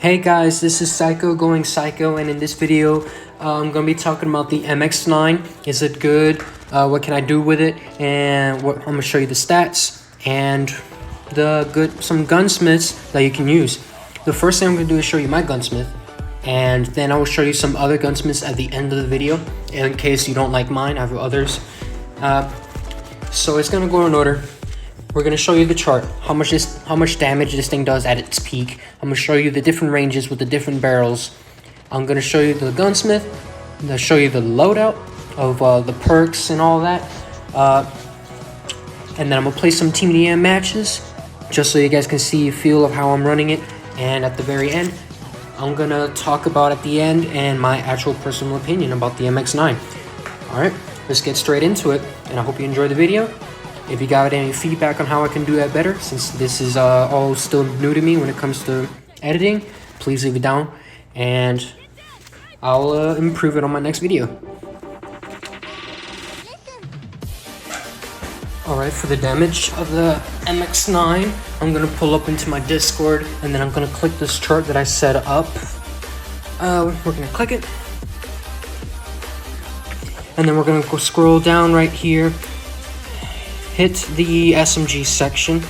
Hey guys, this is Psycho going Psycho, and in this video I'm going to be talking about the MX9. Is it good? What can I do with it? And I'm going to show you the stats and some gunsmiths that you can use. The first thing I'm going to do is show you my gunsmith, and then I will show you some other gunsmiths at the end of the video. In case you don't like mine, I have others. So it's going to go in order. We're going to show you the chart, how much damage this thing does at its peak. I'm going to show you the different ranges with the different barrels. I'm going to show you the gunsmith. I'm going to show you the loadout of the perks and all that. And then I'm going to play some Team EM matches, just so you guys can see a feel of how I'm running it. And at the very end, I'm going to talk about at the end and my actual personal opinion about the MX9. Alright, let's get straight into it, and I hope you enjoy the video. If you got any feedback on how I can do that better, since this is all still new to me when it comes to editing, please leave it down, and I'll improve it on my next video. Alright, for the damage of the MX9, I'm going to pull up into my Discord, and then I'm going to click this chart that I set up. We're going to click it, and then we're going to go scroll down right here. Hit the SMG section.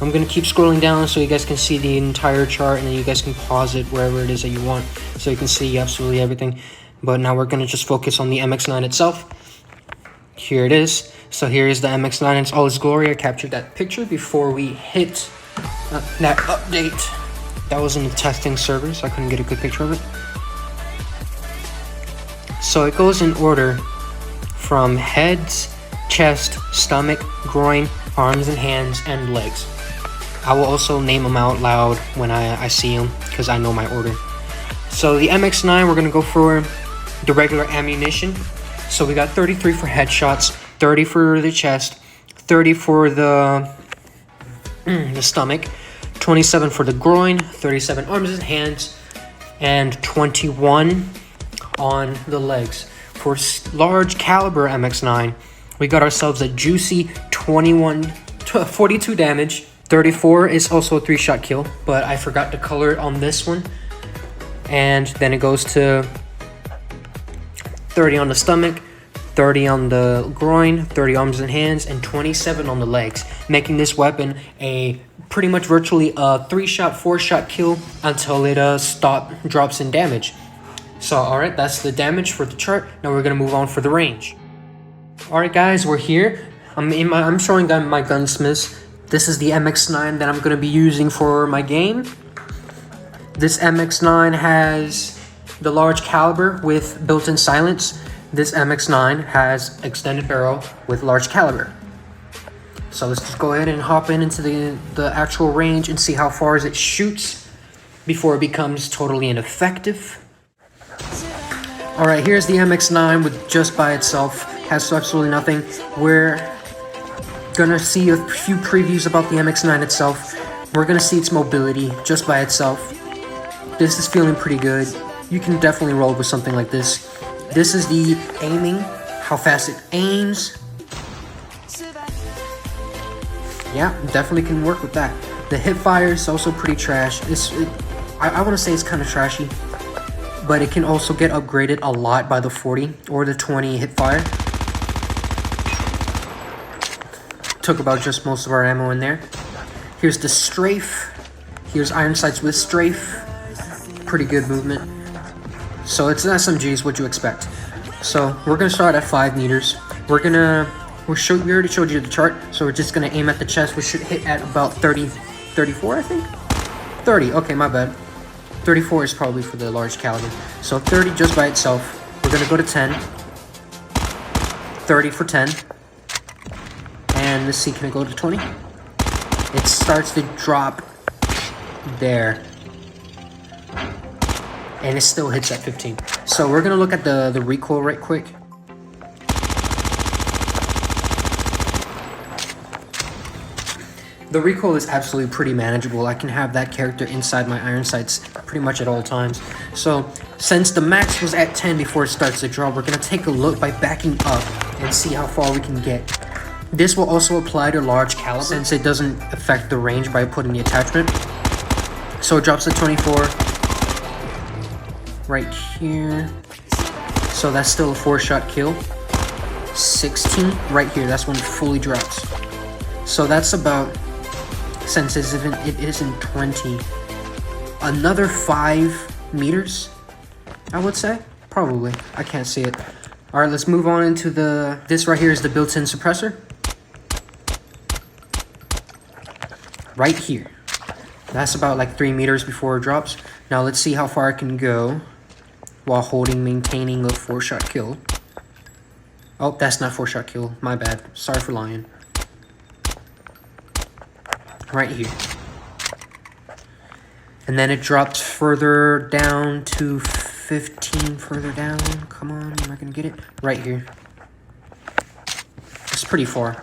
I'm going to keep scrolling down so you guys can see the entire chart, and then you guys can pause it wherever it is that you want so you can see absolutely everything. But now we're going to just focus on the MX9 itself. Here it is. So here is the MX9 in all its glory. I captured that picture before we hit that update. That was in the testing server, so I couldn't get a good picture of it. So it goes in order from heads, chest, stomach, groin, arms and hands, and legs. I will also name them out loud when I see them, because I know my order. So the MX9, we're going to go for the regular ammunition. So we got 33 for headshots, 30 for the chest, 30 for the stomach, 27 for the groin, 37 arms and hands, and 21 on the legs. For large caliber MX9, we got ourselves a juicy 42 damage. 34 is also a 3-shot kill, but I forgot to color it on this one. And then it goes to 30 on the stomach, 30 on the groin, 30 arms and hands, and 27 on the legs, making this weapon a pretty much virtually a 3-shot, 4-shot kill until it drops in damage. So alright, that's the damage for the chart. Now we're gonna move on for the range. Alright guys, we're here. I'm showing them my gunsmiths. This is the MX9 that I'm going to be using for my game. This MX9 has the large caliber with built-in silence. This MX9 has extended barrel with large caliber. So let's just go ahead and hop into the actual range and see how far it shoots before it becomes totally ineffective. Alright, here's the MX9 with just by itself. Has absolutely nothing. We're gonna see a few previews about the MX9 itself. We're gonna see its mobility just by itself. This is feeling pretty good. You can definitely roll with something like this. This is the aiming, how fast it aims. Yeah, definitely can work with that. The hip fire is also pretty trash. I want to say it's kind of trashy, but it can also get upgraded a lot by the 40 or the 20 hip fire. Took about just most of our ammo in there. Here's the strafe. Here's iron sights with strafe. Pretty good movement. So it's an SMG is what you expect. So we're gonna start at 5 meters. We already showed you the chart, so we're just gonna aim at the chest. We should hit at about 34, I think. 30. Okay, my bad. 34 is probably for the large caliber. So 30 just by itself. We're gonna go to 10. 30 for 10. And let's see, can it go to 20? It starts to drop there. And it still hits at 15. So we're going to look at the recoil right quick. The recoil is absolutely pretty manageable. I can have that character inside my iron sights pretty much at all times. So since the max was at 10 before it starts to drop, we're going to take a look by backing up and see how far we can get. This will also apply to large caliber since it doesn't affect the range by putting the attachment. So it drops to 24 right here. So that's still a 4-shot kill. 16 right here, that's when it fully drops. So that's about, since it isn't 20, another 5 meters, I would say. Probably, I can't see it. All right, let's move on into this right here is the built-in suppressor. Right here. That's about like 3 meters before it drops. Now let's see how far I can go while maintaining a 4-shot kill. Oh, that's not 4-shot kill. My bad. Sorry for lying. Right here. And then it drops further down to 15 further down. Come on, am I gonna get it? Right here. It's pretty far.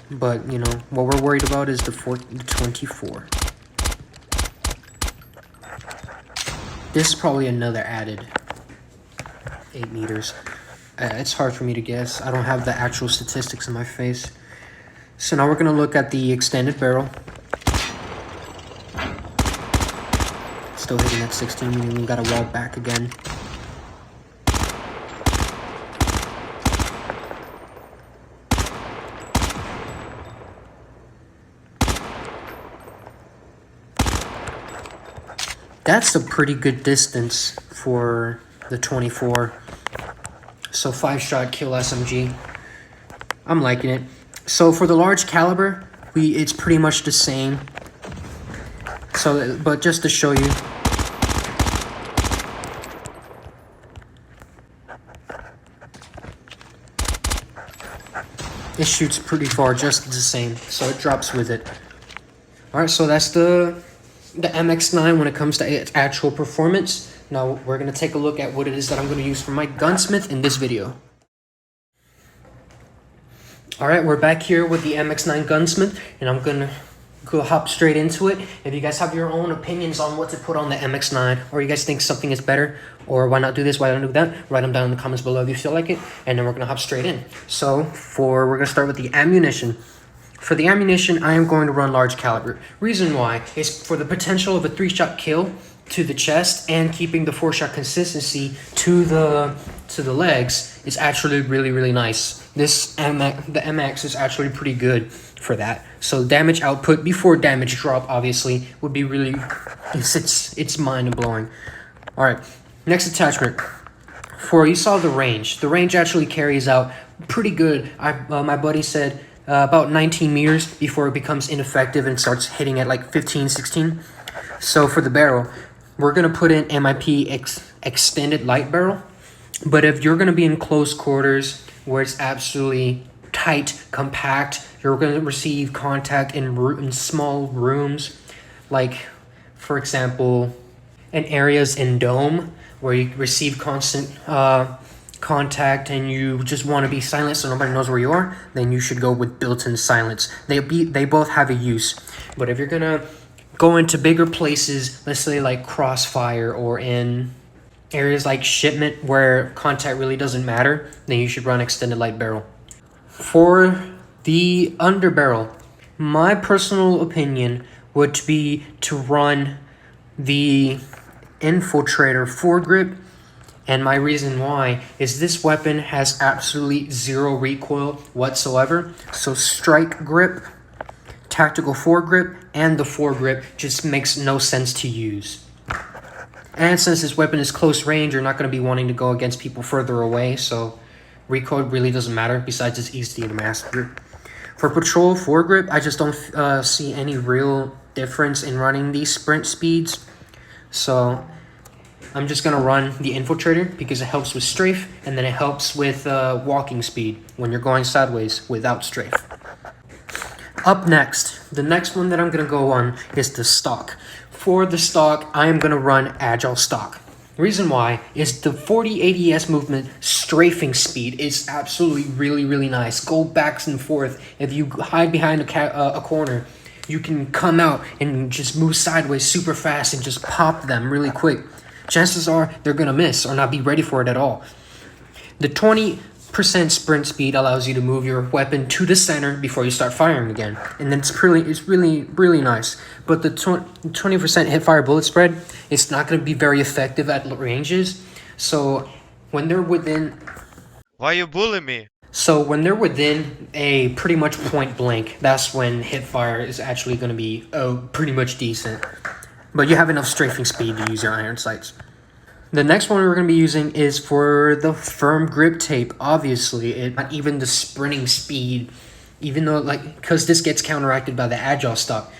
But, you know, what we're worried about is the 24. This is probably another added 8 meters. It's hard for me to guess. I don't have the actual statistics in my face. So now we're going to look at the extended barrel. Still hitting at 16, meaning we got a wall back again. That's a pretty good distance for the 24. So 5-shot kill SMG. I'm liking it. So for the large caliber, it's pretty much the same. So, but just to show you. It shoots pretty far, just the same. So it drops with it. Alright, so that's the MX9 when it comes to its actual performance. Now we're going to take a look at what it is that I'm going to use for my Gunsmith in this video. Alright, we're back here with the MX9 Gunsmith, and I'm going to hop straight into it. If you guys have your own opinions on what to put on the MX9, or you guys think something is better, or why not do this, why not do that, write them down in the comments below if you feel like it, and then we're going to hop straight in. So we're going to start with the ammunition. For the ammunition, I am going to run large caliber. Reason why is for the potential of a 3-shot kill to the chest and keeping the 4-shot consistency to the legs is actually really nice. The MX is actually pretty good for that. So damage output before damage drop obviously would be really, it's mind blowing. All right, next attachment. You saw the range. The range actually carries out pretty good. My buddy said about 19 meters before it becomes ineffective and starts hitting at like 15, 16. So for the barrel, we're going to put in MIP extended light barrel. But if you're going to be in close quarters where it's absolutely tight, compact, you're going to receive contact in small rooms, like, for example, in areas in dome where you receive constant contact and you just want to be silent so nobody knows where you are, then you should go with built-in silence. They both have a use. But if you're going to go into bigger places, let's say like crossfire, or in areas like shipment where contact really doesn't matter, then you should run extended light barrel. For the underbarrel, my personal opinion would be to run the Infiltrator foregrip, and my reason why is this weapon has absolutely zero recoil whatsoever. So strike grip, tactical foregrip, and the foregrip just makes no sense to use. And since this weapon is close range, you're not going to be wanting to go against people further away, so recoil really doesn't matter, besides it's easy to master. For patrol foregrip, I just don't see any real difference in running these sprint speeds, so I'm just going to run the Infiltrator because it helps with strafe, and then it helps with walking speed when you're going sideways without strafe. Up next, the next one that I'm going to go on is the stock. For the stock, I am going to run Agile stock. Reason why is the 40 ADS movement strafing speed is absolutely really nice. Go back and forth. If you hide behind a corner, you can come out and just move sideways super fast and just pop them really quick. Chances are they're going to miss or not be ready for it at all. The 20 percent sprint speed allows you to move your weapon to the center before you start firing again, and then it's really nice. But the 20% hip fire bullet spread, it's not going to be very effective at ranges. So when they're within, Why you bully me? so when they're within a pretty much point blank, that's when hip fire is actually going to be pretty much decent. But you have enough strafing speed to use your iron sights. The next one we're going to be using is for the firm grip tape. Obviously, not even the sprinting speed, even though because this gets counteracted by the agile stock.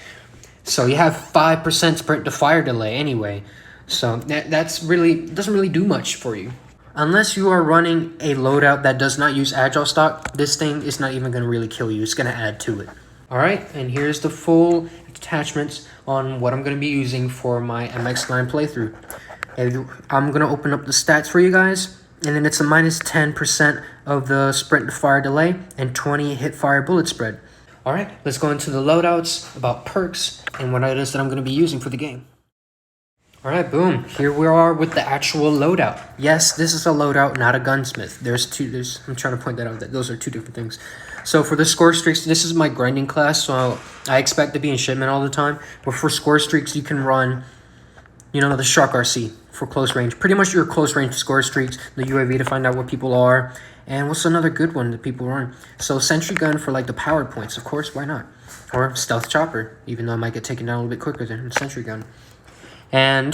So you have 5% sprint to fire delay anyway. So that's really doesn't really do much for you. Unless you are running a loadout that does not use agile stock, this thing is not even going to really kill you. It's going to add to it. Alright, and here's the full attachments on what I'm going to be using for my MX9 playthrough. I'm going to open up the stats for you guys, and then it's a minus 10% of the sprint to fire delay and 20 hip fire bullet spread. Alright, let's go into the loadouts, about perks, and what it is that I'm going to be using for the game. Alright, boom, here we are with the actual loadout. Yes, this is a loadout, not a gunsmith. I'm trying to point that out, that those are two different things. So for the Scorestreaks, this is my grinding class, so I expect to be in shipment all the time. But for Scorestreaks, you can run, the Shark RC for close range. Pretty much your close range Scorestreaks, the UAV to find out what people are. And what's another good one that people run? So Sentry Gun for the powered points, of course, why not? Or Stealth Chopper, even though I might get taken down a little bit quicker than Sentry Gun. And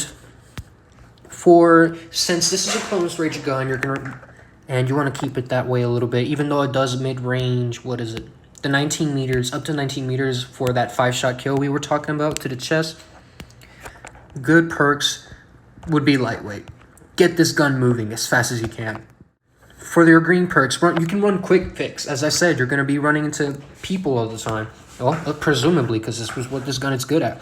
since this is a close range gun, and you want to keep it that way a little bit, even though it does mid-range, what is it? The 19 meters, up to 19 meters for that 5-shot kill we were talking about to the chest. Good perks would be lightweight. Get this gun moving as fast as you can. For your green perks, you can run quick fix. As I said, you're going to be running into people all the time. Well, presumably, because this was what this gun is good at.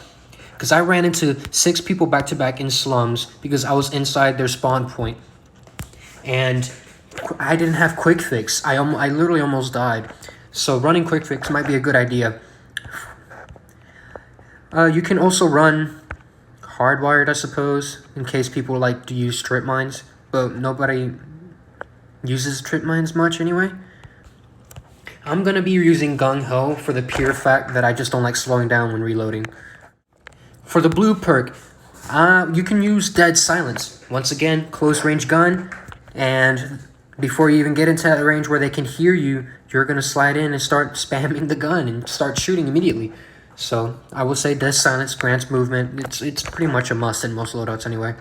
Because I ran into 6 people back-to-back in slums because I was inside their spawn point. And I didn't have quick fix. I literally almost died. So running quick fix might be a good idea. You can also run hardwired, I suppose, in case people like to use trip mines. But nobody uses trip mines much anyway. I'm going to be using Gung Ho for the pure fact that I just don't like slowing down when reloading. For the blue perk, you can use Dead Silence. Once again, close range gun, and before you even get into that range where they can hear you, you're going to slide in and start spamming the gun and start shooting immediately. So I will say Dead Silence grants movement. It's pretty much a must in most loadouts anyway.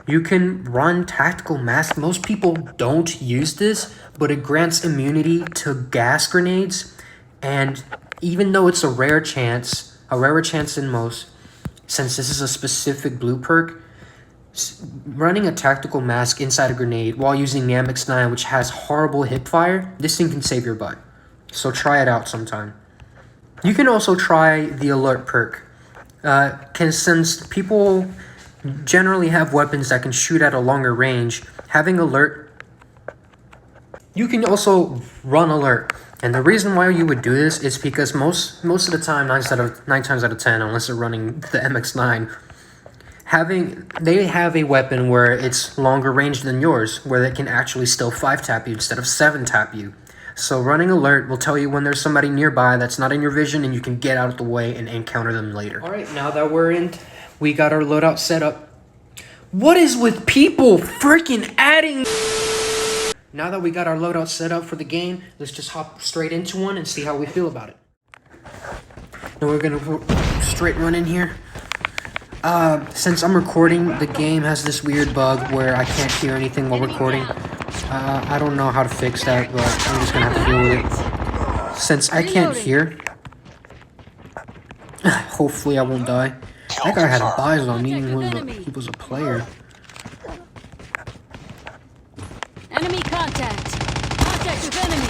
You can run Tactical Mask. Most people don't use this, but it grants immunity to gas grenades, and even though it's a rarer chance than most, since this is a specific blue perk, running a Tactical Mask inside a grenade while using the MX9, which has horrible hip fire, this thing can save your butt. So try it out sometime. You can also try the Alert perk. Since people generally have weapons that can shoot at a longer range, having Alert, you can also run Alert. And the reason why you would do this is because most of the time, 9 times out of 10, unless they're running the MX9, they have a weapon where it's longer range than yours, where they can actually still 5-tap you instead of 7-tap you. So running Alert will tell you when there's somebody nearby that's not in your vision, and you can get out of the way and encounter them later. Alright, now that we got our loadout set up. What is with people freaking adding... Now that we got our loadout set up for the game, let's just hop straight into one and see how we feel about it. Now we're gonna straight run in here. Since I'm recording, the game has this weird bug where I can't hear anything while recording. I don't know how to fix that, but I'm just gonna have to deal with it. Since I can't hear, hopefully I won't die. That guy had a buys on me, he was a player. Enemy contact! Contact with enemy!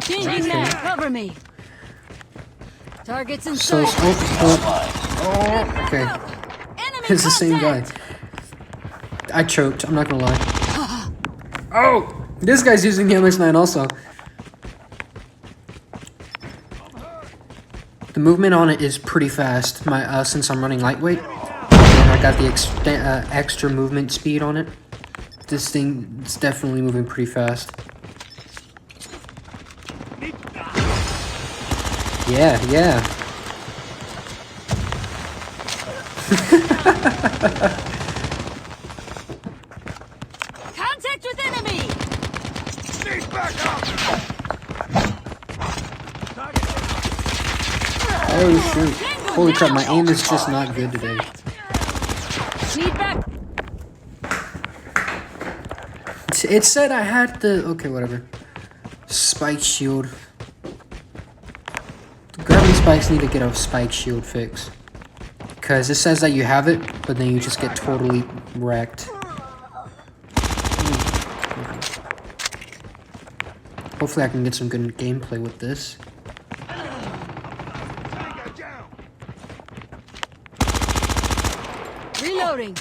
Changing mag, cover me! Targets in sight! Okay. It's the same guy. I choked, I'm not gonna lie. Oh! This guy's using the MX9 also. The movement on it is pretty fast. Since I'm running lightweight, and I got the extra movement speed on it. This thing is definitely moving pretty fast. Yeah, yeah. Contact with enemy! Oh shoot. Holy crap, my aim is just not good today. Need back. It said I had the... Okay, whatever. Spike shield. The gravity spikes need to get a spike shield fix. Because it says that you have it, but then you just get totally wrecked. Hopefully I can get some good gameplay with this. Reloading.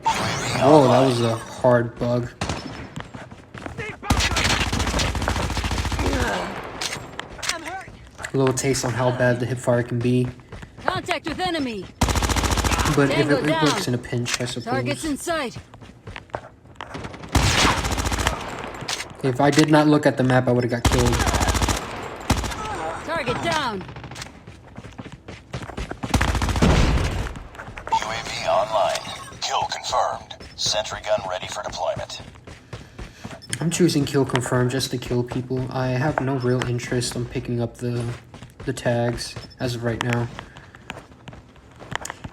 Whoa, that was a hard bug. A little taste on how bad the hipfire can be. Contact with enemy. But if Tango it down. works in a pinch, I suppose. Targets in sight. If I did not look at the map, I would have got killed. Target down. UAV online. Kill confirmed. Sentry gun ready for deployment. I'm choosing kill confirm just to kill people. I have no real interest in picking up the tags as of right now.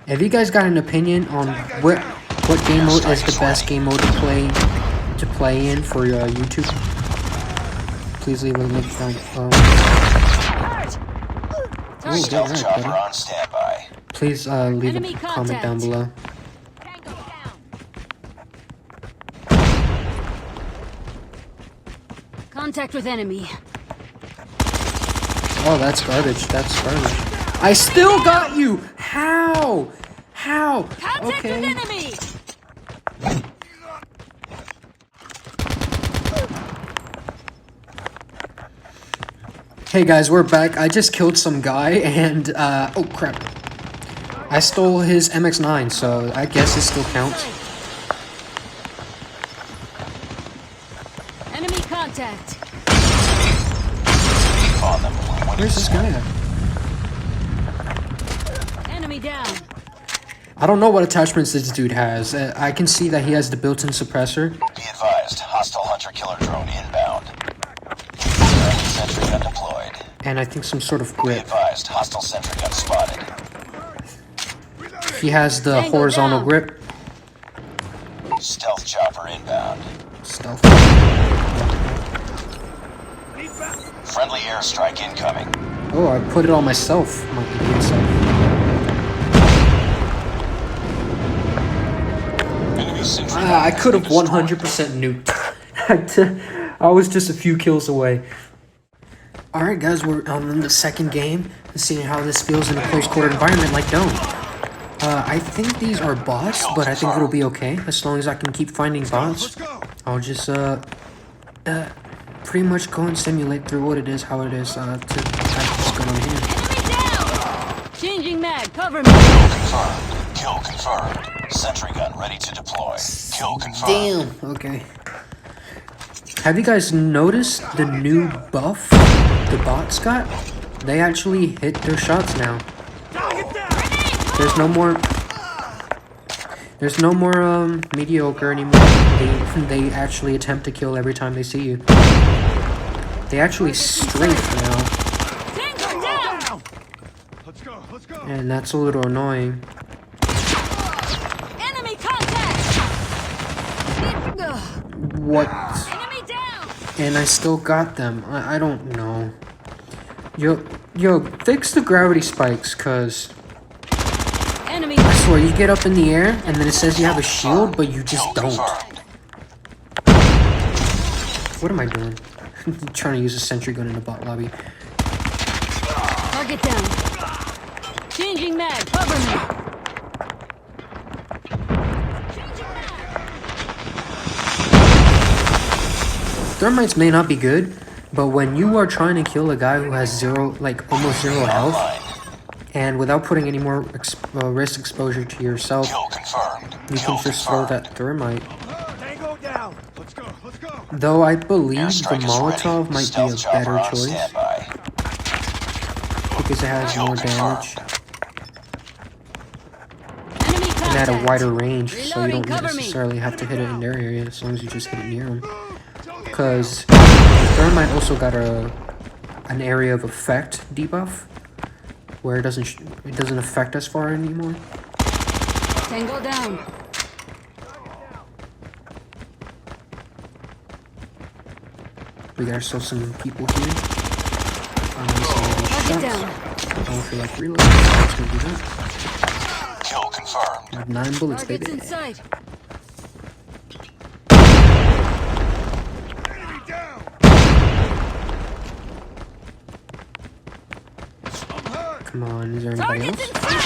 Have you guys got an opinion on what game mode is the best game mode to play in for YouTube? Please leave a link down. Oh, Stealth right, chopper buddy. on standby. Please leave Enemy a comment contact. down below. Tango down. Contact with enemy. Oh, that's garbage. That's garbage. I still got you. How? How? Contact with Okay. enemy. Hey guys, we're back. I just killed some guy and, oh crap. I stole his MX9, so I guess it still counts. Enemy contact. On them. Where's this guy at? Enemy down. I don't know what attachments this dude has. I can see that he has the built-in suppressor. Be advised. Hostile hunter-killer drone inbound. Sentry gun deployed. And I think some sort of Be grip. advised. Hostile sentry gun spotted. He has the Tango horizontal down. grip. Stealth chopper inbound. Stealth. Friendly airstrike incoming. Oh, I put it on myself. My idiot self. Enemy sentry I gun could have destroyed. 100% nuked. I was just a few kills away. Alright guys, we're on the second game and seeing how this feels in a close quarter environment like Dome. I think these are bots, but I think it'll be okay. As long as I can keep finding bots, I'll just pretty much go and simulate through what it is, how it is to have this gun on here. Enemy down. Changing mag. Cover me. Confirmed. Kill confirmed. Sentry gun ready to deploy. Kill confirmed. Damn, okay. Have you guys noticed the new buff the bots got? They actually hit their shots now. There's no more mediocre anymore. They actually attempt to kill every time they see you. They actually strafe now, Tango down. Let's go. and that's a little annoying. Enemy contact. What? Enemy down. And I still got them. I don't know. Yo, fix the gravity spikes, cause Enemy. I swear you get up in the air and then it says you have a shield, but you just Kill don't. confirmed. What am I doing? Trying to use a sentry gun in a bot lobby. Target down. Changing mag. Cover me. Changing mag. Thermites may not be good, but when you are trying to kill a guy who has almost zero health, Online. and without putting any more risk exposure to yourself, Kill confirmed. you Kill can just throw confirmed. that thermite. Tango down. Though I believe the Airstrike is Molotov ready. might Stealth be a chopper better on choice standby. because it has Kill more confirmed. damage Enemy and at a contact. wider range, so you Reloading, don't cover me. necessarily have to hit it in their area as long as you just hit it near them. Because Thermite also got an area of effect debuff where it doesn't affect us far anymore. Tango down. We got ourselves some people here. Target down. I don't feel like reloading, so I'm just gonna do that. Kill confirmed. I have 9 bullets, Targets baby. in sight. Enemy down. I'm hurt. Come on, is there anybody Targets else? in sight.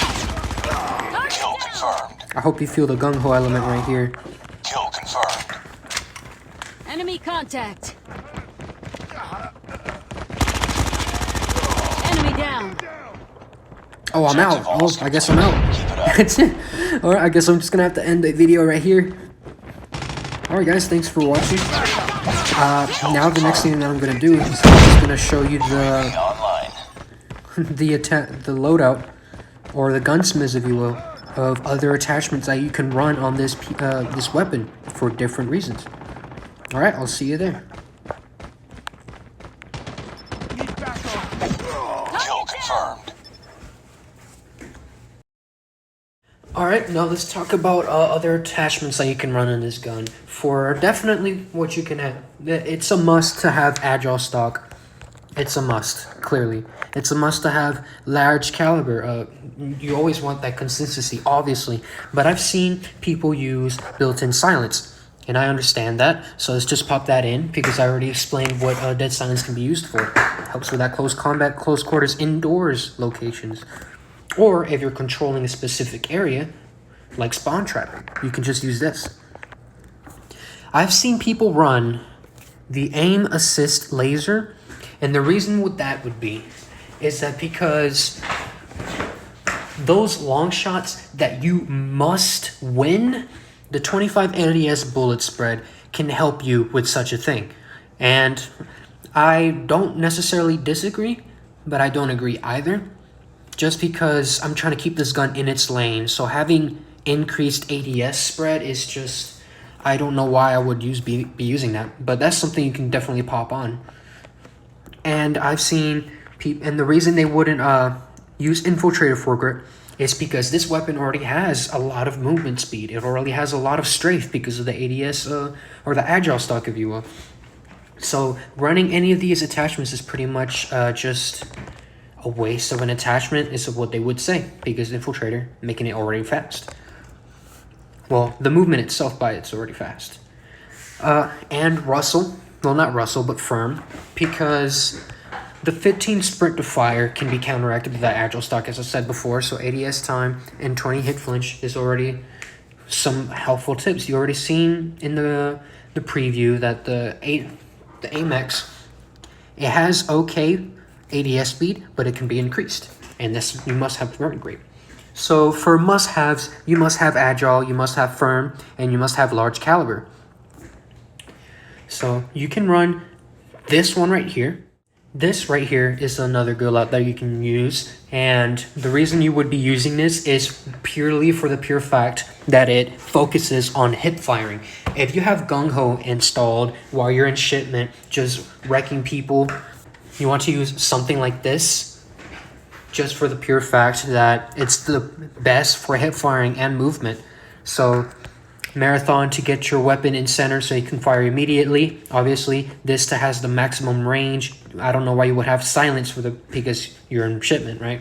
Target Kill down. confirmed. I hope you feel the gung-ho element right here. Kill confirmed. Enemy contact. Enemy down. Oh, I'm out. Oh, I guess I'm out. Keep it up. That's it. Alright, I guess I'm just gonna have to end the video right here. Alright guys, thanks for watching. Now the next thing that I'm gonna do is I'm just gonna show you the Online. the loadout, or the gunsmiths if you will, of other attachments that you can run on this this weapon for different reasons. Alright, I'll see you there. Need backup. Kill confirmed. Alright, now let's talk about other attachments that you can run in this gun. For definitely what you can have. It's a must to have agile stock. It's a must, clearly. It's a must to have large caliber. You always want that consistency, obviously. But I've seen people use built-in silence. And I understand that, so let's just pop that in because I already explained what dead silence can be used for. Helps with that close combat, close quarters, indoors locations. Or if you're controlling a specific area, like spawn trapping, you can just use this. I've seen people run the aim assist laser, and the reason what that would be is that because those long shots that you must win, the 25 ADS bullet spread can help you with such a thing. And I don't necessarily disagree, but I don't agree either. Just because I'm trying to keep this gun in its lane, so having increased ADS spread is just, I don't know why I would be using that, but that's something you can definitely pop on. And I've seen people, and the reason they wouldn't use infiltrator foregrip is because this weapon already has a lot of movement speed. It already has a lot of strafe because of the ADS or the agile stock, if you will. So running any of these attachments is pretty much just a waste of an attachment, is what they would say, because infiltrator making it already fast. Well, the movement itself by it's already fast. And Russell, well, not Russell, but firm, because the 15 sprint to fire can be counteracted with that agile stock, as I said before. So ADS time and 20 hit flinch is already some helpful tips. You already seen in the preview that the MX, it has okay ADS speed, but it can be increased, and this you must have running rate. So for must-haves, you must have agile, you must have firm, and you must have large caliber. So you can run this one right here. This right here is another good lot that you can use, and the reason you would be using this is purely for the pure fact that it focuses on hip firing. If you have gung-ho installed while you're in shipment, just wrecking people, you want to use something like this, just for the pure fact that it's the best for hip firing and movement. So marathon to get your weapon in center so you can fire immediately. Obviously, this to has the maximum range. I don't know why you would have silence because you're in shipment, right?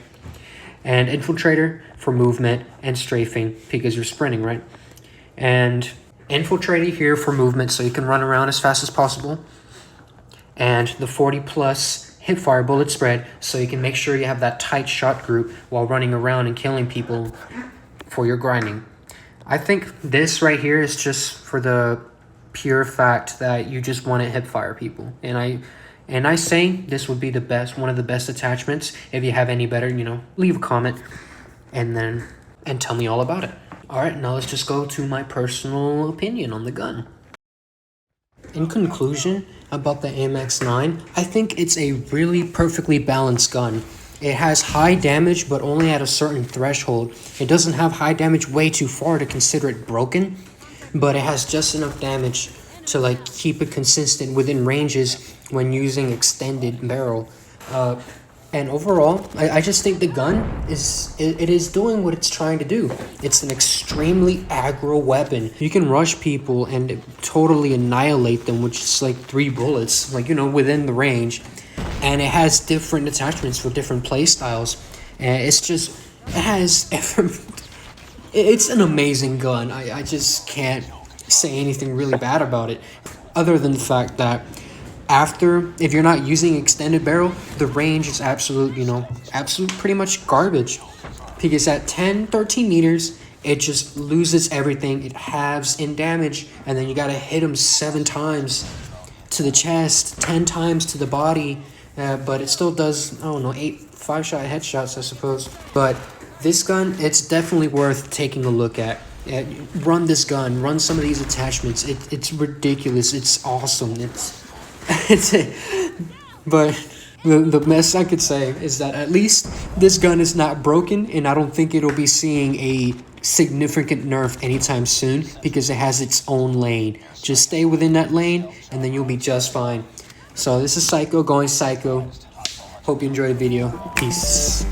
And infiltrator for movement and strafing because you're sprinting, right? And infiltrator here for movement so you can run around as fast as possible. And the 40 plus hip fire bullet spread so you can make sure you have that tight shot group while running around and killing people for your grinding. I think this right here is just for the pure fact that you just want to hip fire people. And I say this would be the best, one of the best attachments. If you have any better, leave a comment and tell me all about it. All right, now let's just go to my personal opinion on the gun. in conclusion about the MX9, I think it's a really perfectly balanced gun. It has high damage, but only at a certain threshold. It doesn't have high damage way too far to consider it broken, but it has just enough damage to like keep it consistent within ranges when using extended barrel. And overall, I just think the gun is doing what it's trying to do. It's an extremely aggro weapon. You can rush people and totally annihilate them with just like 3 bullets, like, you know, within the range. And it has different attachments for different play styles. And it's an amazing gun. I just can't say anything really bad about it, other than the fact that if you're not using extended barrel, the range is absolute pretty much garbage. Because at 10-13 meters, it just loses everything. It halves in damage, and then you gotta hit them 7 times to the chest, 10 times to the body, but it still does, I don't know, 8 5-shot headshots, I suppose. But this gun, it's definitely worth taking a look at. Run this gun, run some of these attachments. It's ridiculous. It's awesome. But the best I could say is that at least this gun is not broken, and I don't think it'll be seeing a significant nerf anytime soon because it has its own lane. Just stay within that lane, and then you'll be just fine. So this is Psycho going Psycho. Hope you enjoyed the video. Peace.